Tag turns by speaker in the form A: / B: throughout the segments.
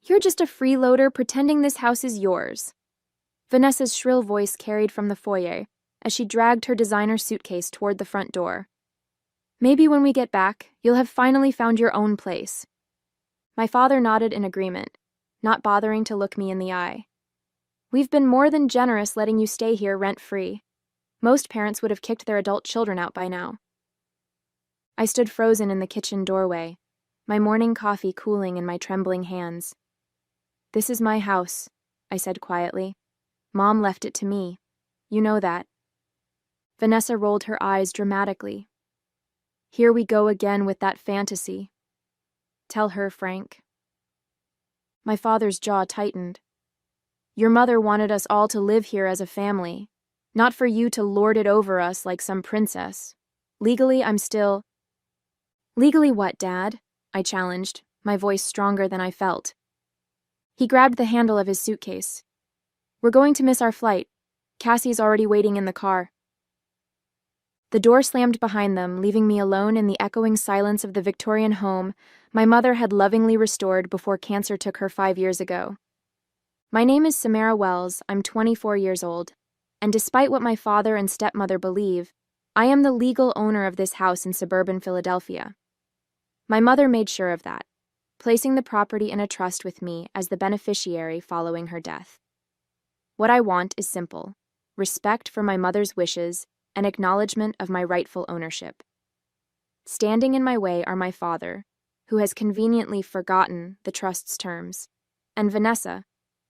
A: You're just a freeloader pretending this house is yours. Vanessa's shrill voice carried from the foyer as she dragged her designer suitcase toward the front door. Maybe when we get back, you'll have finally found your own place. My father nodded in agreement, not bothering to look me in the eye. We've been more than generous letting you stay here rent-free. Most parents would have kicked their adult children out by now. I stood frozen in the kitchen doorway, my morning coffee cooling in my trembling hands. This is my house, I said quietly. Mom left it to me. You know that. Vanessa rolled her eyes dramatically. Here we go again with that fantasy. Tell her, Frank. My father's jaw tightened. Your mother wanted us all to live here as a family, not for you to lord it over us like some princess. Legally, I'm still... Legally what, Dad? I challenged, my voice stronger than I felt. He grabbed the handle of his suitcase. We're going to miss our flight. Cassie's already waiting in the car. The door slammed behind them, leaving me alone in the echoing silence of the Victorian home my mother had lovingly restored before cancer took her 5 years ago. My name is Samara Wells, I'm 24 years old, and despite what my father and stepmother believe, I am the legal owner of this house in suburban Philadelphia. My mother made sure of that, placing the property in a trust with me as the beneficiary following her death. What I want is simple: respect for my mother's wishes and acknowledgement of my rightful ownership. Standing in my way are my father, who has conveniently forgotten the trust's terms, and Vanessa,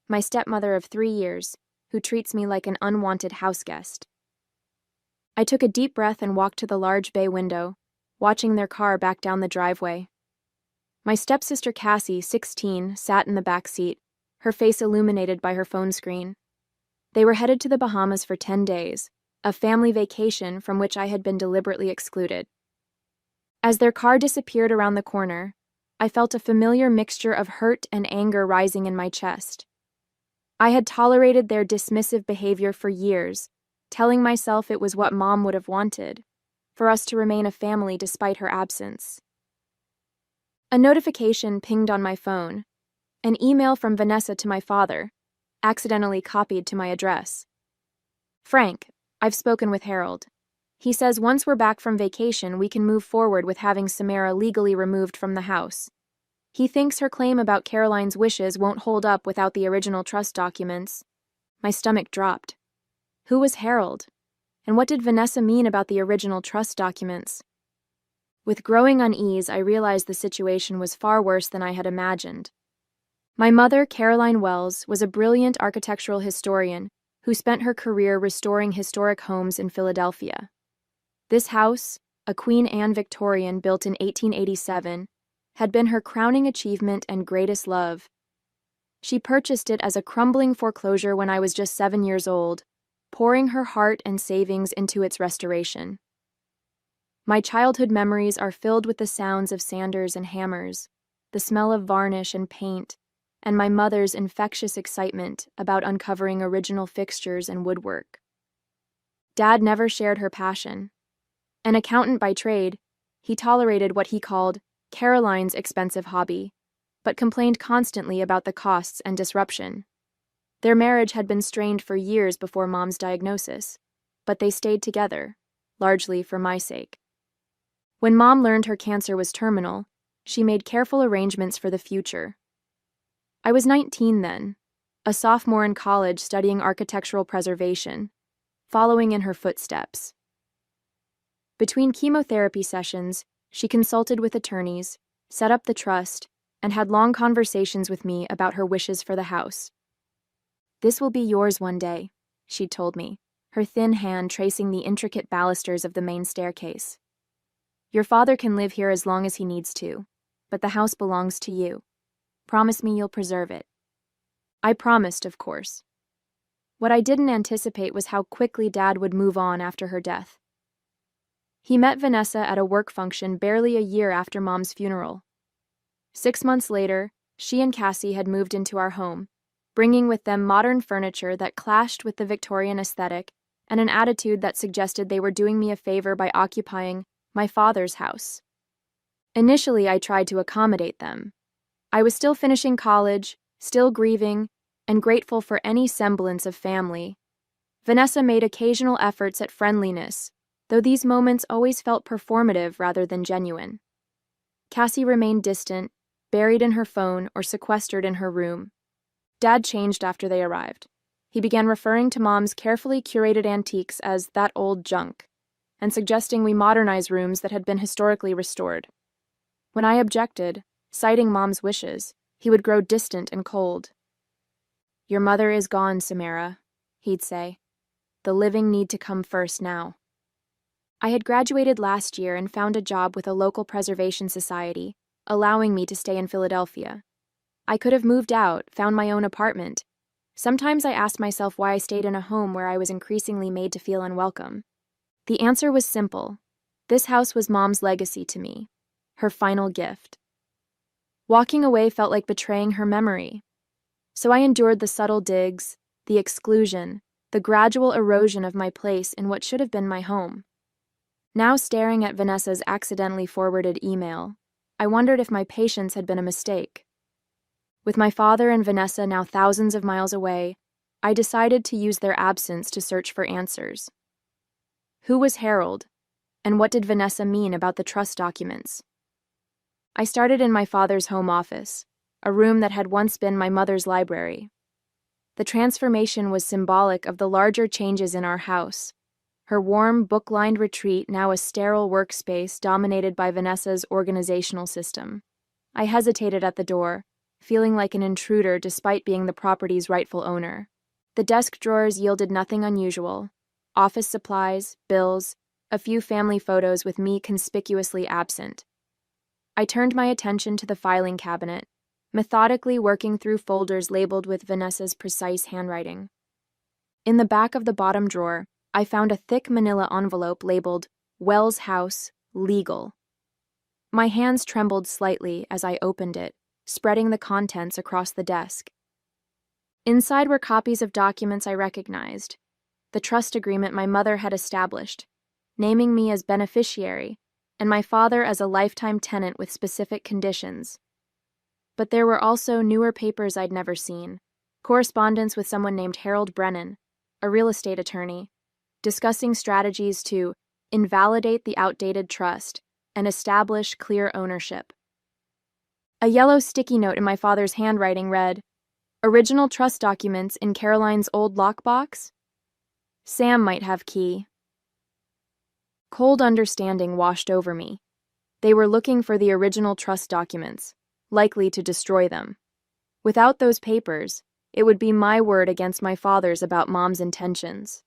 A: my stepmother of 3 years, who treats me like an unwanted houseguest. I took a deep breath and walked to the large bay window, watching their car back down the driveway. My stepsister Cassie, 16, sat in the back seat, her face illuminated by her phone screen. They were headed to the Bahamas for 10 days, a family vacation from which I had been deliberately excluded. As their car disappeared around the corner, I felt a familiar mixture of hurt and anger rising in my chest. I had tolerated their dismissive behavior for years, telling myself it was what Mom would have wanted, for us to remain a family despite her absence. A notification pinged on my phone, an email from Vanessa to my father, accidentally copied to my address. Frank, I've spoken with Harold. He says once we're back from vacation, we can move forward with having Samara legally removed from the house. He thinks her claim about Caroline's wishes won't hold up without the original trust documents. My stomach dropped. Who was Harold? And what did Vanessa mean about the original trust documents? With growing unease, I realized the situation was far worse than I had imagined. My mother, Caroline Wells, was a brilliant architectural historian who spent her career restoring historic homes in Philadelphia. This house, a Queen Anne Victorian built in 1887, had been her crowning achievement and greatest love. She purchased it as a crumbling foreclosure when I was just 7 years old, pouring her heart and savings into its restoration. My childhood memories are filled with the sounds of sanders and hammers, the smell of varnish and paint, and my mother's infectious excitement about uncovering original fixtures and woodwork. Dad never shared her passion. An accountant by trade, he tolerated what he called Caroline's expensive hobby, but complained constantly about the costs and disruption. Their marriage had been strained for years before Mom's diagnosis, but they stayed together, largely for my sake. When Mom learned her cancer was terminal, she made careful arrangements for the future. I was 19 then, a sophomore in college studying architectural preservation, following in her footsteps. Between chemotherapy sessions, she consulted with attorneys, set up the trust, and had long conversations with me about her wishes for the house. This will be yours one day, she'd told me, her thin hand tracing the intricate balusters of the main staircase. Your father can live here as long as he needs to, but the house belongs to you. Promise me you'll preserve it. I promised, of course. What I didn't anticipate was how quickly Dad would move on after her death. He met Vanessa at a work function barely a year after Mom's funeral. 6 months later, she and Cassie had moved into our home, bringing with them modern furniture that clashed with the Victorian aesthetic and an attitude that suggested they were doing me a favor by occupying my father's house. Initially, I tried to accommodate them. I was still finishing college, Still grieving and grateful for any semblance of family, Vanessa made occasional efforts at friendliness, though these moments always felt performative rather than genuine. Cassie remained distant, buried in her phone or sequestered in her room. Dad changed after they arrived. He began referring to Mom's carefully curated antiques as that old junk, and suggesting we modernize rooms that had been historically restored. When I objected, citing Mom's wishes, he would grow distant and cold. "Your mother is gone, Samara," he'd say. "The living need to come first now." I had graduated last year and found a job with a local preservation society, allowing me to stay in Philadelphia. I could have moved out, found my own apartment. Sometimes I asked myself why I stayed in a home where I was increasingly made to feel unwelcome. The answer was simple. This house was Mom's legacy to me, her final gift. Walking away felt like betraying her memory. So I endured the subtle digs, the exclusion, the gradual erosion of my place in what should have been my home. Now staring at Vanessa's accidentally forwarded email, I wondered if my patience had been a mistake. With my father and Vanessa now thousands of miles away, I decided to use their absence to search for answers. Who was Harold, and what did Vanessa mean about the trust documents? I started in my father's home office, a room that had once been my mother's library. The transformation was symbolic of the larger changes in our house. Her warm, book-lined retreat now a sterile workspace dominated by Vanessa's organizational system. I hesitated at the door, feeling like an intruder despite being the property's rightful owner. The desk drawers yielded nothing unusual. Office supplies, bills, a few family photos with me conspicuously absent. I turned my attention to the filing cabinet, methodically working through folders labeled with Vanessa's precise handwriting. In the back of the bottom drawer, I found a thick manila envelope labeled Wells House, Legal. My hands trembled slightly as I opened it, spreading the contents across the desk. Inside were copies of documents I recognized, the trust agreement my mother had established, naming me as beneficiary, and my father as a lifetime tenant with specific conditions. But there were also newer papers I'd never seen, correspondence with someone named Harold Brennan, a real estate attorney, discussing strategies to invalidate the outdated trust and establish clear ownership. A yellow sticky note in my father's handwriting read, "Original trust documents in Caroline's old lockbox? Sam might have key." Cold understanding washed over me. They were looking for the original trust documents, likely to destroy them. Without those papers, it would be my word against my father's about Mom's intentions.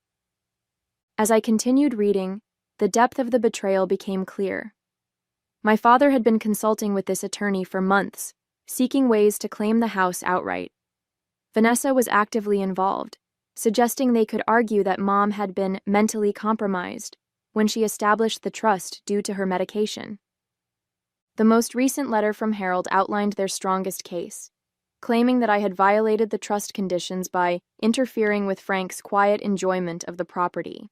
A: As I continued reading, the depth of the betrayal became clear. My father had been consulting with this attorney for months, seeking ways to claim the house outright. Vanessa was actively involved, suggesting they could argue that Mom had been mentally compromised when she established the trust due to her medication. The most recent letter from Harold outlined their strongest case, claiming that I had violated the trust conditions by interfering with Frank's quiet enjoyment of the property.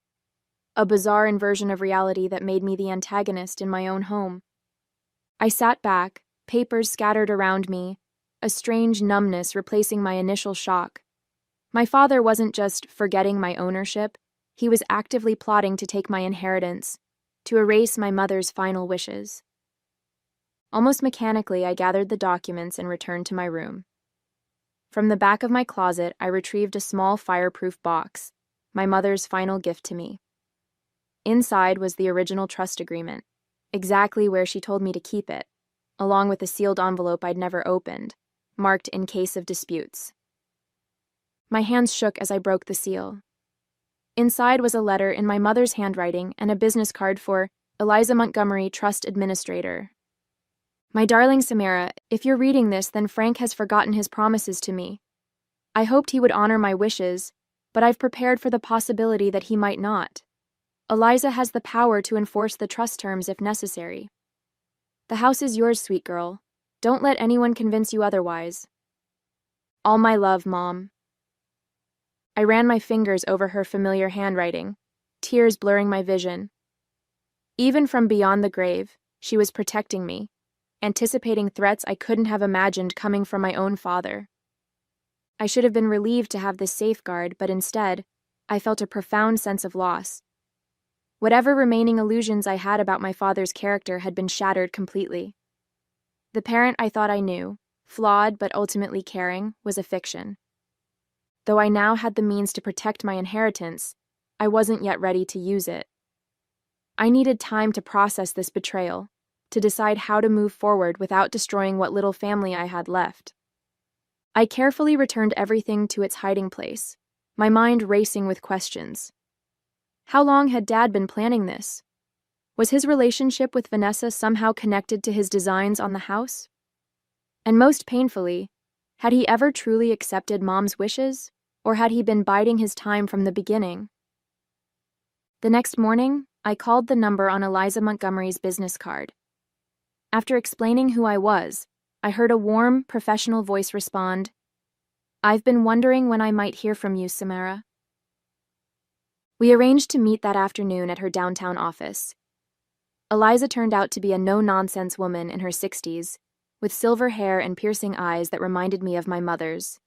A: A bizarre inversion of reality that made me the antagonist in my own home. I sat back, papers scattered around me, a strange numbness replacing my initial shock. My father wasn't just forgetting my ownership, he was actively plotting to take my inheritance, to erase my mother's final wishes. Almost mechanically, I gathered the documents and returned to my room. From the back of my closet, I retrieved a small fireproof box, my mother's final gift to me. Inside was the original trust agreement, exactly where she told me to keep it, along with a sealed envelope I'd never opened, marked in case of disputes. My hands shook as I broke the seal. Inside was a letter in my mother's handwriting and a business card for Eliza Montgomery, Trust Administrator. "My darling Samara, if you're reading this, then Frank has forgotten his promises to me. I hoped he would honor my wishes, but I've prepared for the possibility that he might not. Eliza has the power to enforce the trust terms if necessary. The house is yours, sweet girl. Don't let anyone convince you otherwise. All my love, Mom." I ran my fingers over her familiar handwriting, tears blurring my vision. Even from beyond the grave, she was protecting me, anticipating threats I couldn't have imagined coming from my own father. I should have been relieved to have this safeguard, but instead, I felt a profound sense of loss. Whatever remaining illusions I had about my father's character had been shattered completely. The parent I thought I knew, flawed but ultimately caring, was a fiction. Though I now had the means to protect my inheritance, I wasn't yet ready to use it. I needed time to process this betrayal, to decide how to move forward without destroying what little family I had left. I carefully returned everything to its hiding place, my mind racing with questions. How long had Dad been planning this? Was his relationship with Vanessa somehow connected to his designs on the house? And most painfully, had he ever truly accepted Mom's wishes, or had he been biding his time from the beginning? The next morning, I called the number on Eliza Montgomery's business card. After explaining who I was, I heard a warm, professional voice respond, "I've been wondering when I might hear from you, Samara." We arranged to meet that afternoon at her downtown office. Eliza turned out to be a no-nonsense woman in her 60s, with silver hair and piercing eyes that reminded me of my mother's.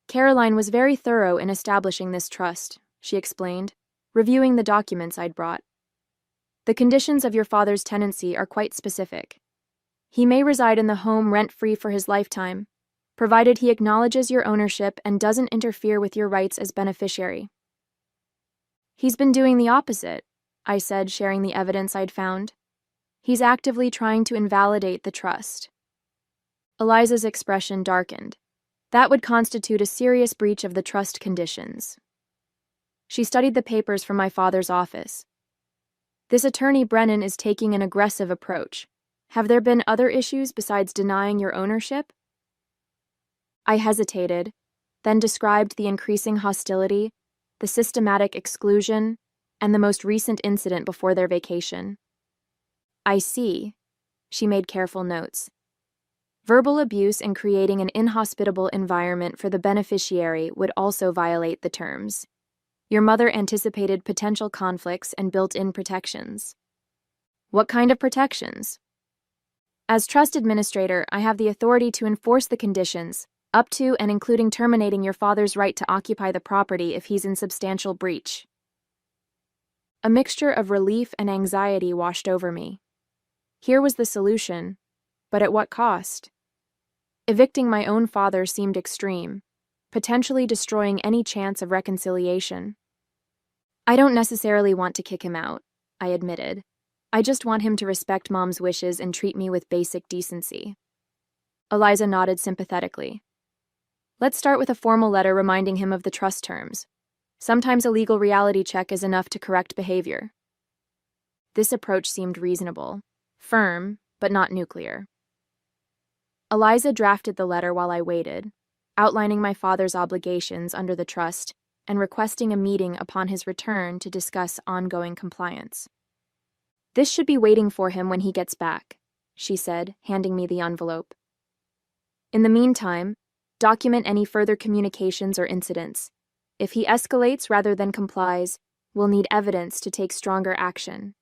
A: "Caroline was very thorough in establishing this trust," she explained, reviewing the documents I'd brought. "The conditions of your father's tenancy are quite specific. He may reside in the home rent-free for his lifetime, provided he acknowledges your ownership and doesn't interfere with your rights as beneficiary." "He's been doing the opposite," I said, sharing the evidence I'd found. "He's actively trying to invalidate the trust." Eliza's expression darkened. That would constitute a serious breach of the trust conditions. She studied the papers from my father's office. "This attorney Brennan is taking an aggressive approach. Have there been other issues besides denying your ownership?" I hesitated, then described the increasing hostility, the systematic exclusion, and the most recent incident before their vacation. "I see," she made careful notes. "Verbal abuse and creating an inhospitable environment for the beneficiary would also violate the terms. Your mother anticipated potential conflicts and built-in protections." "What kind of protections?" "As trust administrator, I have the authority to enforce the conditions, up to and including terminating your father's right to occupy the property if he's in substantial breach." A mixture of relief and anxiety washed over me. Here was the solution, but at what cost? Evicting my own father seemed extreme, potentially destroying any chance of reconciliation. "I don't necessarily want to kick him out," I admitted. "I just want him to respect Mom's wishes and treat me with basic decency." Eliza nodded sympathetically. "Let's start with a formal letter reminding him of the trust terms. Sometimes a legal reality check is enough to correct behavior." This approach seemed reasonable, firm, but not nuclear. Eliza drafted the letter while I waited, outlining my father's obligations under the trust and requesting a meeting upon his return to discuss ongoing compliance. "This should be waiting for him when he gets back," she said, handing me the envelope. "In the meantime, document any further communications or incidents. If he escalates rather than complies, we'll need evidence to take stronger action."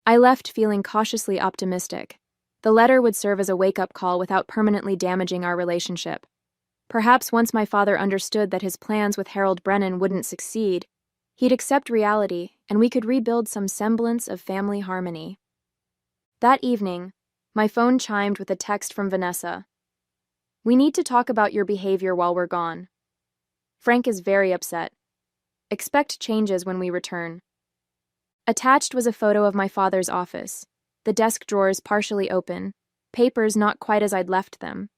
A: I left feeling cautiously optimistic. The letter would serve as a wake-up call without permanently damaging our relationship. Perhaps once my father understood that his plans with Harold Brennan wouldn't succeed, he'd accept reality and we could rebuild some semblance of family harmony. That evening, my phone chimed with a text from Vanessa. "We need to talk about your behavior while we're gone. Frank is very upset. Expect changes when we return." Attached was a photo of my father's office, the desk drawers partially open, papers not quite as I'd left them.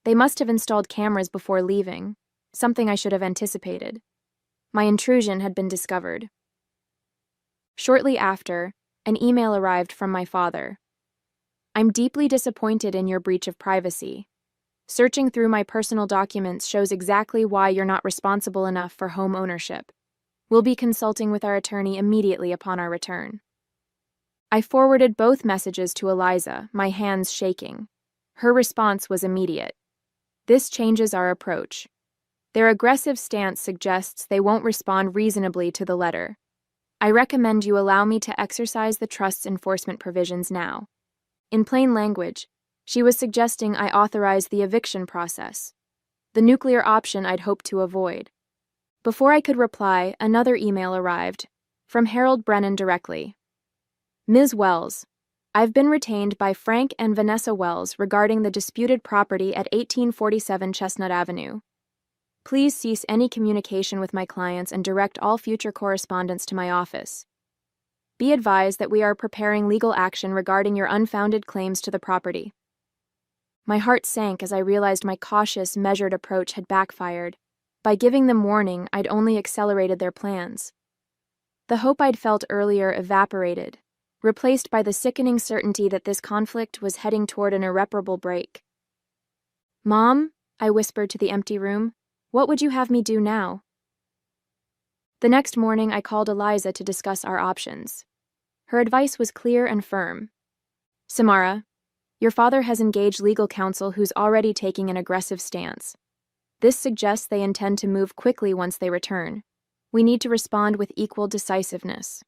A: They must have installed cameras before leaving, something I should have anticipated. My intrusion had been discovered. Shortly after, an email arrived from my father. "I'm deeply disappointed in your breach of privacy. Searching through my personal documents shows exactly why you're not responsible enough for home ownership. We'll be consulting with our attorney immediately upon our return." I forwarded both messages to Eliza, my hands shaking. Her response was immediate. "This changes our approach. Their aggressive stance suggests they won't respond reasonably to the letter. I recommend you allow me to exercise the trust's enforcement provisions now." In plain language, she was suggesting I authorize the eviction process. the nuclear option I'd hoped to avoid. Before I could reply, another email arrived, from Harold Brennan directly. Ms. Wells, I've been retained by Frank and Vanessa Wells regarding the disputed property at 1847 Chestnut Avenue. Please cease any communication with my clients and direct all future correspondence to my office. Be advised that we are preparing legal action regarding your unfounded claims to the property. My heart sank as I realized my cautious, measured approach had backfired. By giving them warning, I'd only accelerated their plans. The hope I'd felt earlier evaporated, replaced by the sickening certainty that this conflict was heading toward an irreparable break. "Mom," I whispered to the empty room, "what would you have me do now?" The next morning, I called Eliza to discuss our options. Her advice was clear and firm. "Samara, your father has engaged legal counsel who's already taking an aggressive stance. This suggests they intend to move quickly once they return. We need to respond with equal decisiveness."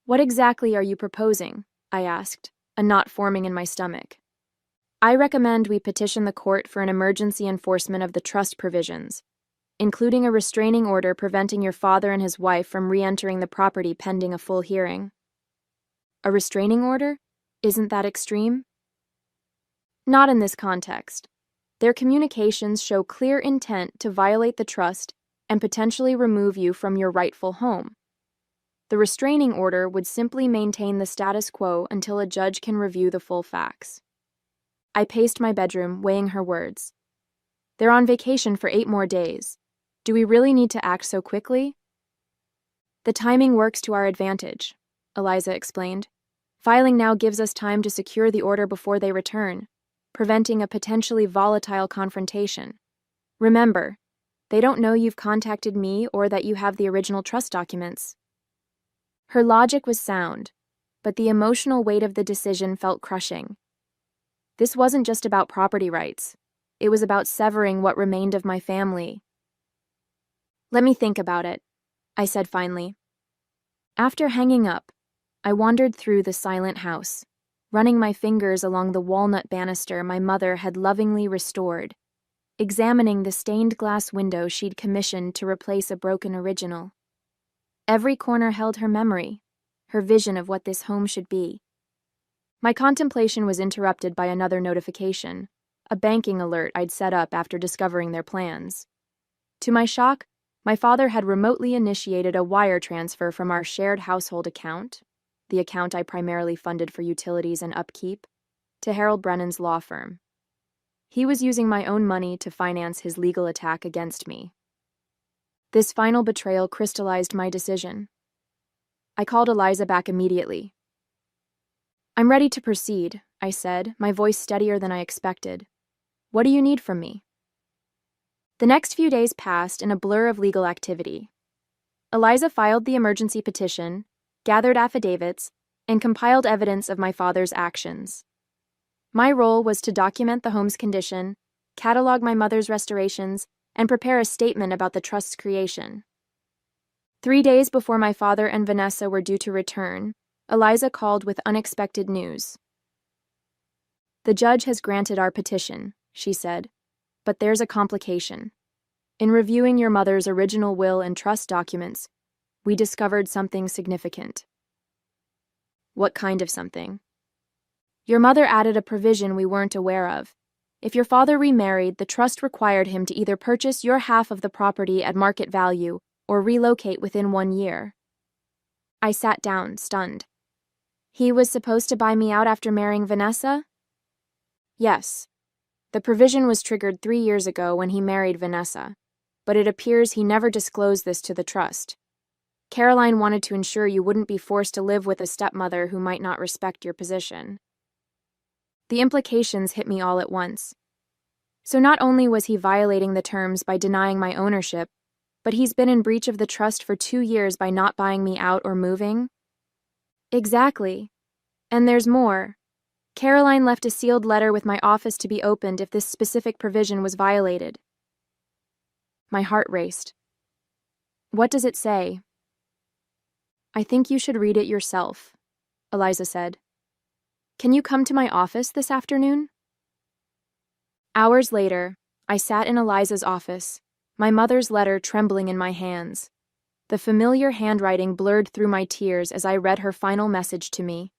A: "What exactly are you proposing?" I asked, a knot forming in my stomach. "I recommend we petition the court for an emergency enforcement of the trust provisions, including a restraining order preventing your father and his wife from re-entering the property pending a full hearing." "A restraining order? Isn't that extreme?" "Not in this context. Their communications show clear intent to violate the trust and potentially remove you from your rightful home. The restraining order would simply maintain the status quo until a judge can review the full facts." I paced my bedroom, weighing her words. "They're on vacation for 8 more days. Do we really need to act so quickly?" "The timing works to our advantage," Eliza explained. "Filing now gives us time to secure the order before they return, preventing a potentially volatile confrontation. Remember, they don't know you've contacted me or that you have the original trust documents." Her logic was sound, but the emotional weight of the decision felt crushing. This wasn't just about property rights. It was about severing what remained of my family. "Let me think about it," I said finally. After hanging up, I wandered through the silent house, running my fingers along the walnut banister my mother had lovingly restored, examining the stained glass window she'd commissioned to replace a broken original. Every corner held her memory, her vision of what this home should be. My contemplation was interrupted by another notification, a banking alert I'd set up after discovering their plans. To my shock, my father had remotely initiated a wire transfer from our shared household account, the account I primarily funded for utilities and upkeep, to Harold Brennan's law firm. He was using my own money to finance his legal attack against me. This final betrayal crystallized my decision. I called Eliza back immediately. "I'm ready to proceed," I said, my voice steadier than I expected. "What do you need from me?" The next few days passed in a blur of legal activity. Eliza filed the emergency petition, gathered affidavits, and compiled evidence of my father's actions. My role was to document the home's condition, catalog my mother's restorations, and prepare a statement about the trust's creation. 3 days before my father and Vanessa were due to return, Eliza called with unexpected news. "The judge has granted our petition," she said, "but there's a complication. In reviewing your mother's original will and trust documents, we discovered something significant." "What kind of something?" "Your mother added a provision we weren't aware of. If your father remarried, the trust required him to either purchase your half of the property at market value or relocate within 1 year." I sat down, stunned. "He was supposed to buy me out after marrying Vanessa?" "Yes. The provision was triggered 3 years ago when he married Vanessa, but it appears he never disclosed this to the trust. Caroline wanted to ensure you wouldn't be forced to live with a stepmother who might not respect your position." The implications hit me all at once. So not only was he violating the terms by denying my ownership, but he's been in breach of the trust for 2 years by not buying me out or moving? Exactly. And there's more. Caroline left a sealed letter with my office to be opened if this specific provision was violated. My heart raced. "What does it say?" "I think you should read it yourself," Eliza said. "Can you come to my office this afternoon?" Hours later, I sat in Eliza's office, my mother's letter trembling in my hands. The familiar handwriting blurred through my tears as I read her final message to me.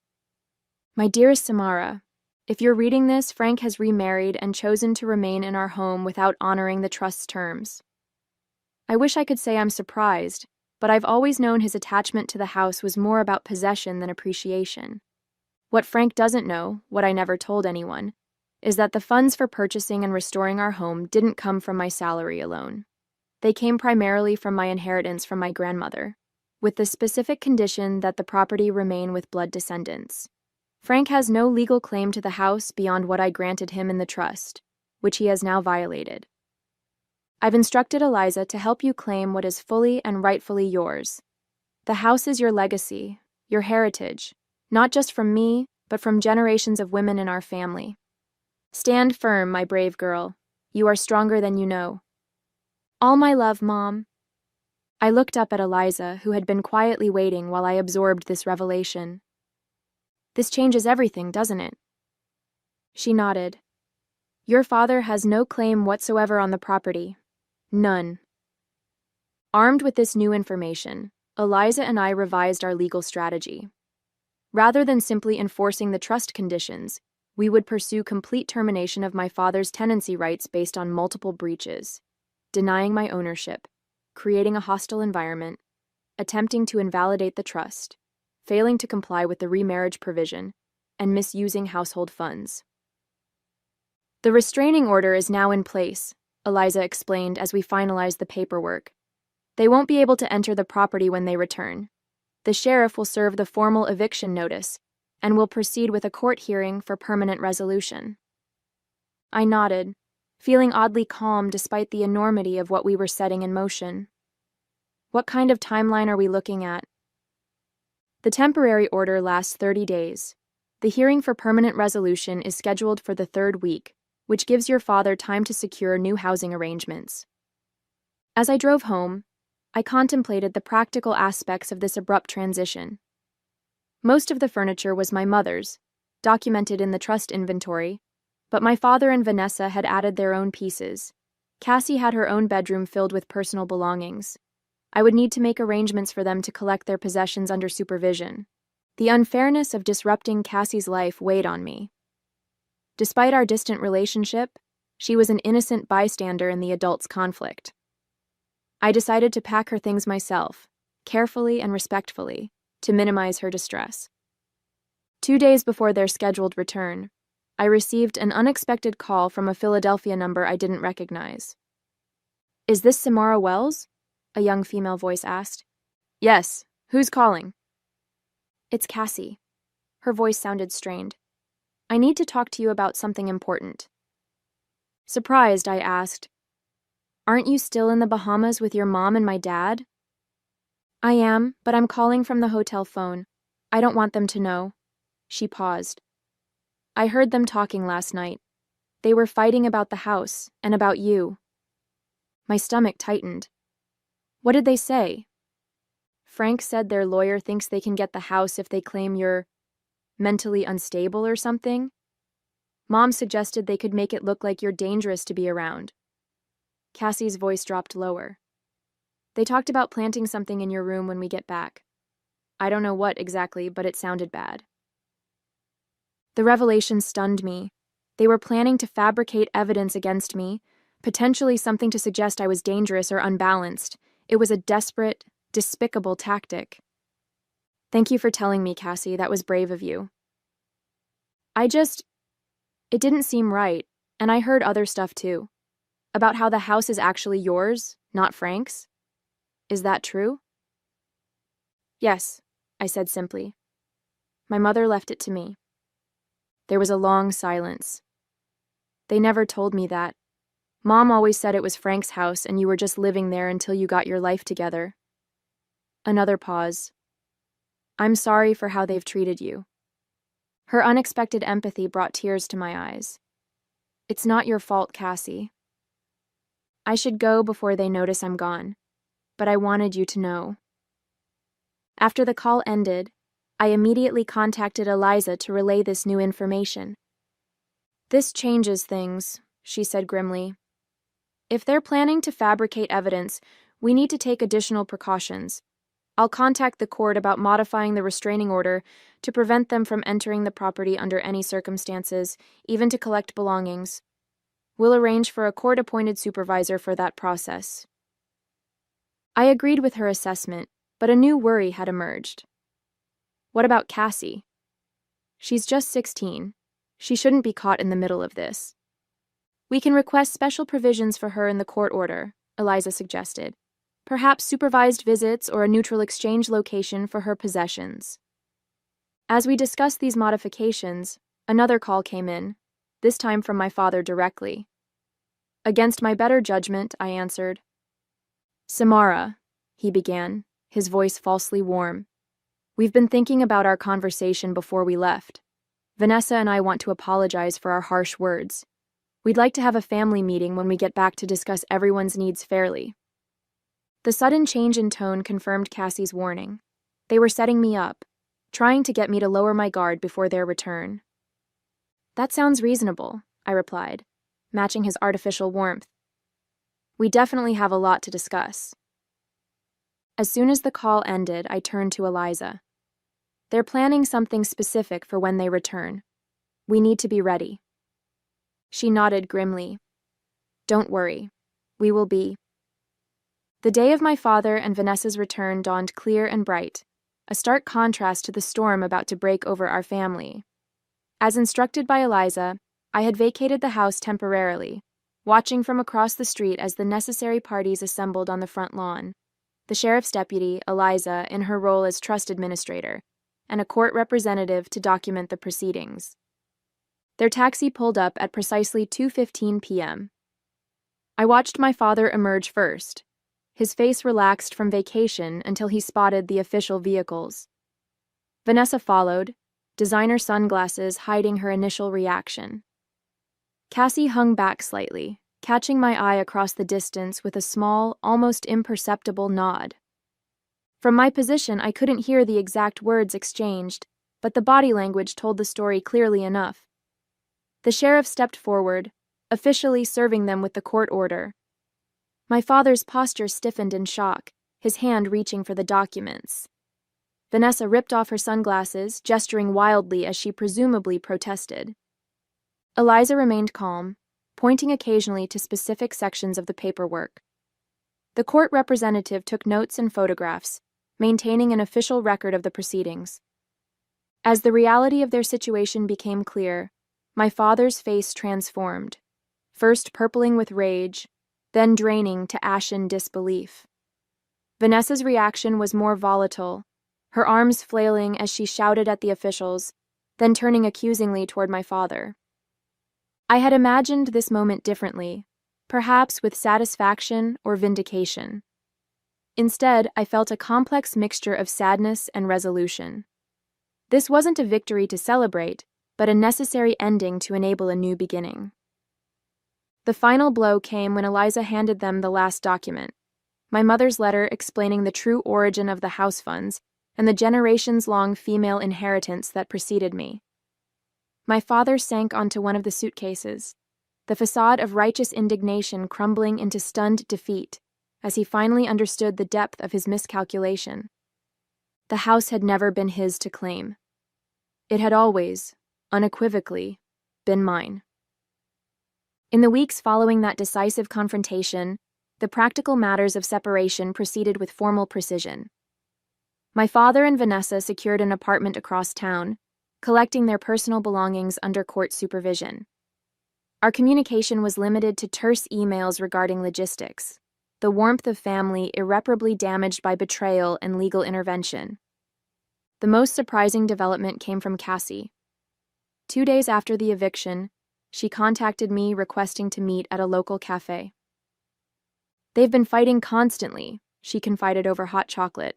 A: My dearest Samara, if you're reading this, Frank has remarried and chosen to remain in our home without honoring the trust's terms. I wish I could say I'm surprised, but I've always known his attachment to the house was more about possession than appreciation. What Frank doesn't know, what I never told anyone, is that the funds for purchasing and restoring our home didn't come from my salary alone. They came primarily from my inheritance from my grandmother, with the specific condition that the property remain with blood descendants. Frank has no legal claim to the house beyond what I granted him in the trust, which he has now violated. I've instructed Eliza to help you claim what is fully and rightfully yours. The house is your legacy, your heritage, not just from me, but from generations of women in our family. Stand firm, my brave girl. You are stronger than you know. All my love, Mom. I looked up at Eliza, who had been quietly waiting while I absorbed this revelation. This changes everything, doesn't it? She nodded. Your father has no claim whatsoever on the property. None. Armed with this new information, Eliza and I revised our legal strategy. Rather than simply enforcing the trust conditions, we would pursue complete termination of my father's tenancy rights based on multiple breaches, denying my ownership, creating a hostile environment, attempting to invalidate the trust, failing to comply with the remarriage provision, and misusing household funds. The restraining order is now in place, Eliza explained as we finalized the paperwork. They won't be able to enter the property when they return. The sheriff will serve the formal eviction notice and will proceed with a court hearing for permanent resolution. I nodded, feeling oddly calm despite the enormity of what we were setting in motion. What kind of timeline are we looking at? The temporary order lasts 30 days. The hearing for permanent resolution is scheduled for the 3rd week, which gives your father time to secure new housing arrangements. As I drove home, I contemplated the practical aspects of this abrupt transition. Most of the furniture was my mother's, documented in the trust inventory, but my father and Vanessa had added their own pieces. Cassie had her own bedroom filled with personal belongings. I would need to make arrangements for them to collect their possessions under supervision. The unfairness of disrupting Cassie's life weighed on me. Despite our distant relationship, she was an innocent bystander in the adults' conflict. I decided to pack her things myself, carefully and respectfully, to minimize her distress. 2 days before their scheduled return, I received an unexpected call from a Philadelphia number I didn't recognize. Is this Samara Wells? A young female voice asked. Yes, who's calling? It's Cassie. Her voice sounded strained. I need to talk to you about something important. Surprised, I asked, Aren't you still in the Bahamas with your mom and my dad? I am, but I'm calling from the hotel phone. I don't want them to know. She paused. I heard them talking last night. They were fighting about the house and about you. My stomach tightened. What did they say? Frank said their lawyer thinks they can get the house if they claim you're mentally unstable or something. Mom suggested they could make it look like you're dangerous to be around. Cassie's voice dropped lower. They talked about planting something in your room when we get back. I don't know what exactly, but it sounded bad. The revelation stunned me. They were planning to fabricate evidence against me, potentially something to suggest I was dangerous or unbalanced. It was a desperate, despicable tactic. Thank you for telling me, Cassie. That was brave of you. It didn't seem right, and I heard other stuff too. About how the house is actually yours, not Frank's. Is that true? Yes, I said simply. My mother left it to me. There was a long silence. They never told me that. Mom always said it was Frank's house and you were just living there until you got your life together. Another pause. I'm sorry for how they've treated you. Her unexpected empathy brought tears to my eyes. It's not your fault, Cassie. I should go before they notice I'm gone, but I wanted you to know. After the call ended, I immediately contacted Eliza to relay this new information. This changes things, she said grimly. If they're planning to fabricate evidence, we need to take additional precautions. I'll contact the court about modifying the restraining order to prevent them from entering the property under any circumstances, even to collect belongings. We'll arrange for a court-appointed supervisor for that process. I agreed with her assessment, but a new worry had emerged. What about Cassie? She's just 16. She shouldn't be caught in the middle of this. We can request special provisions for her in the court order, Eliza suggested. Perhaps supervised visits or a neutral exchange location for her possessions. As we discussed these modifications, another call came in, this time from my father directly. Against my better judgment, I answered. Samara, he began, his voice falsely warm. We've been thinking about our conversation before we left. Vanessa and I want to apologize for our harsh words. We'd like to have a family meeting when we get back to discuss everyone's needs fairly. The sudden change in tone confirmed Cassie's warning. They were setting me up, trying to get me to lower my guard before their return. That sounds reasonable, I replied, matching his artificial warmth. We definitely have a lot to discuss. As soon as the call ended, I turned to Eliza. They're planning something specific for when they return. We need to be ready. She nodded grimly. Don't worry. We will be. The day of my father and Vanessa's return dawned clear and bright, a stark contrast to the storm about to break over our family. As instructed by Eliza, I had vacated the house temporarily, watching from across the street as the necessary parties assembled on the front lawn. The sheriff's deputy, Eliza, in her role as trust administrator, and a court representative to document the proceedings. Their taxi pulled up at precisely 2:15 p.m. I watched my father emerge first, his face relaxed from vacation until he spotted the official vehicles. Vanessa followed, designer sunglasses hiding her initial reaction. Cassie hung back slightly, catching my eye across the distance with a small, almost imperceptible nod. From my position, I couldn't hear the exact words exchanged, but the body language told the story clearly enough. The sheriff stepped forward, officially serving them with the court order. My father's posture stiffened in shock, his hand reaching for the documents. Vanessa ripped off her sunglasses, gesturing wildly as she presumably protested. Eliza remained calm, pointing occasionally to specific sections of the paperwork. The court representative took notes and photographs, maintaining an official record of the proceedings. As the reality of their situation became clear, my father's face transformed, first purpling with rage, then draining to ashen disbelief. Vanessa's reaction was more volatile, her arms flailing as she shouted at the officials, then turning accusingly toward my father. I had imagined this moment differently, perhaps with satisfaction or vindication. Instead, I felt a complex mixture of sadness and resolution. This wasn't a victory to celebrate, but a necessary ending to enable a new beginning. The final blow came when Eliza handed them the last document, my mother's letter explaining the true origin of the house funds and the generations-long female inheritance that preceded me. My father sank onto one of the suitcases, the facade of righteous indignation crumbling into stunned defeat as he finally understood the depth of his miscalculation. The house had never been his to claim. It had always, unequivocally, been mine. In the weeks following that decisive confrontation, the practical matters of separation proceeded with formal precision. My father and Vanessa secured an apartment across town, collecting their personal belongings under court supervision. Our communication was limited to terse emails regarding logistics, the warmth of family irreparably damaged by betrayal and legal intervention. The most surprising development came from Cassie. 2 days after the eviction, she contacted me requesting to meet at a local cafe. They've been fighting constantly, she confided over hot chocolate.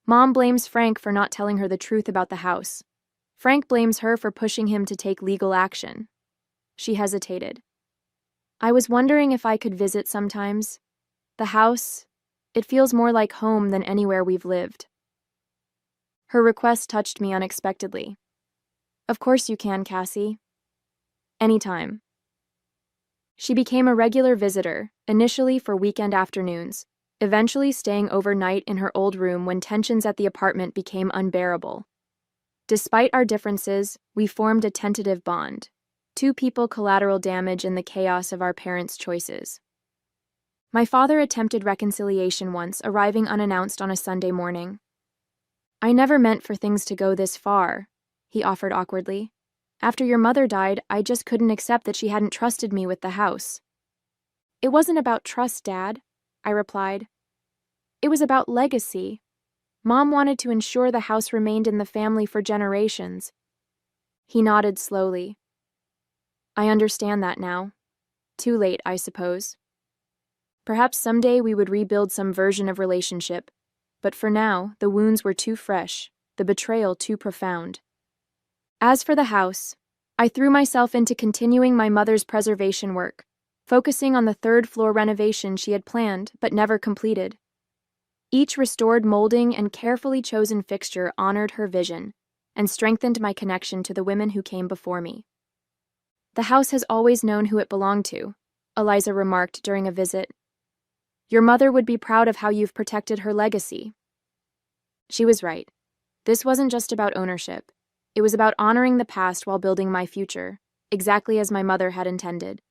A: Mom blames Frank for not telling her the truth about the house. Frank blames her for pushing him to take legal action. She hesitated. I was wondering if I could visit sometimes. The house, it feels more like home than anywhere we've lived. Her request touched me unexpectedly. Of course you can, Cassie. Anytime. She became a regular visitor, initially for weekend afternoons, eventually staying overnight in her old room when tensions at the apartment became unbearable. Despite our differences, we formed a tentative bond. Two people collateral damage in the chaos of our parents' choices. My father attempted reconciliation once, arriving unannounced on a Sunday morning. "I never meant for things to go this far," he offered awkwardly. "After your mother died, I just couldn't accept that she hadn't trusted me with the house." "It wasn't about trust, Dad," I replied. "It was about legacy. Mom wanted to ensure the house remained in the family for generations." He nodded slowly. "I understand that now. Too late, I suppose. Perhaps someday we would rebuild some version of relationship, but for now, the wounds were too fresh, the betrayal too profound." As for the house, I threw myself into continuing my mother's preservation work, focusing on the third-floor renovation she had planned but never completed. Each restored molding and carefully chosen fixture honored her vision and strengthened my connection to the women who came before me. "The house has always known who it belonged to," Eliza remarked during a visit. "Your mother would be proud of how you've protected her legacy." She was right. This wasn't just about ownership. It was about honoring the past while building my future, exactly as my mother had intended.